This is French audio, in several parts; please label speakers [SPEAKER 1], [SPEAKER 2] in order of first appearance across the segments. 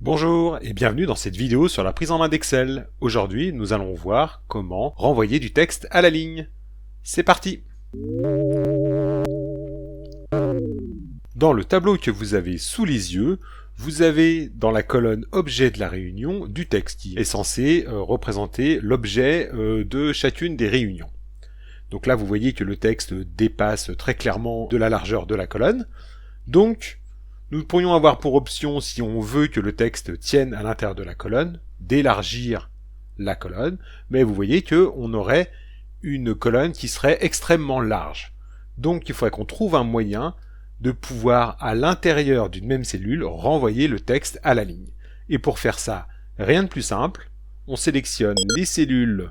[SPEAKER 1] Bonjour et bienvenue dans cette vidéo sur la prise en main d'Excel. Aujourd'hui, nous allons voir comment renvoyer du texte à la ligne. C'est parti! Dans le tableau que vous avez sous les yeux, vous avez dans la colonne Objet de la réunion du texte qui est censé représenter l'objet de chacune des réunions. Donc là, vous voyez que le texte dépasse très clairement de la largeur de la colonne. Donc, nous pourrions avoir pour option, si on veut que le texte tienne à l'intérieur de la colonne, d'élargir la colonne, mais vous voyez qu'on aurait une colonne qui serait extrêmement large. Donc il faudrait qu'on trouve un moyen de pouvoir, à l'intérieur d'une même cellule, renvoyer le texte à la ligne. Et pour faire ça, rien de plus simple, on sélectionne les cellules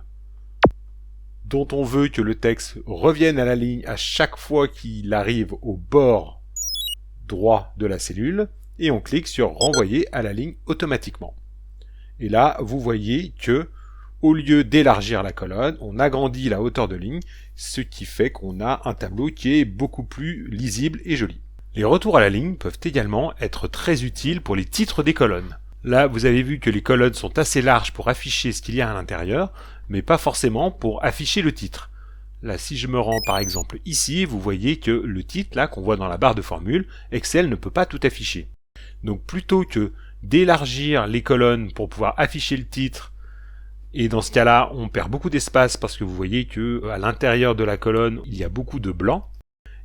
[SPEAKER 1] dont on veut que le texte revienne à la ligne à chaque fois qu'il arrive au bord droit de la cellule, et on clique sur renvoyer à la ligne automatiquement. Et là, vous voyez que au lieu d'élargir la colonne, on agrandit la hauteur de ligne, ce qui fait qu'on a un tableau qui est beaucoup plus lisible et joli. Les retours à la ligne peuvent également être très utiles pour les titres des colonnes. Là, vous avez vu que les colonnes sont assez larges pour afficher ce qu'il y a à l'intérieur, mais pas forcément pour afficher le titre. Là, si je me rends par exemple ici, vous voyez que le titre, là, qu'on voit dans la barre de formule, Excel ne peut pas tout afficher. Donc plutôt que d'élargir les colonnes pour pouvoir afficher le titre, et dans ce cas-là, on perd beaucoup d'espace parce que vous voyez que à l'intérieur de la colonne, il y a beaucoup de blanc,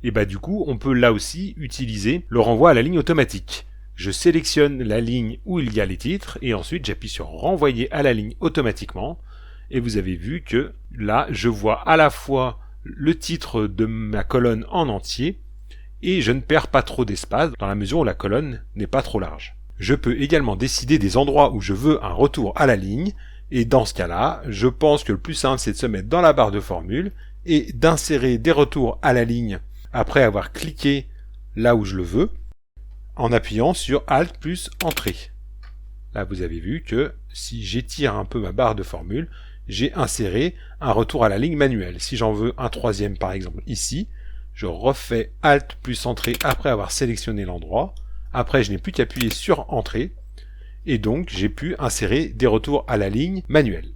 [SPEAKER 1] et bah du coup, on peut là aussi utiliser le renvoi à la ligne automatique. Je sélectionne la ligne où il y a les titres, et ensuite j'appuie sur renvoyer à la ligne automatiquement, et vous avez vu que là, je vois à la fois le titre de ma colonne en entier, et je ne perds pas trop d'espace dans la mesure où la colonne n'est pas trop large. Je peux également décider des endroits où je veux un retour à la ligne, et dans ce cas-là, je pense que le plus simple c'est de se mettre dans la barre de formule et d'insérer des retours à la ligne après avoir cliqué là où je le veux, en appuyant sur Alt plus Entrée. Là, vous avez vu que si j'étire un peu ma barre de formule, j'ai inséré un retour à la ligne manuelle. Si j'en veux un troisième par exemple ici, je refais Alt plus Entrée après avoir sélectionné l'endroit. Après, je n'ai plus qu'à appuyer sur Entrée. Et donc, j'ai pu insérer des retours à la ligne manuelle.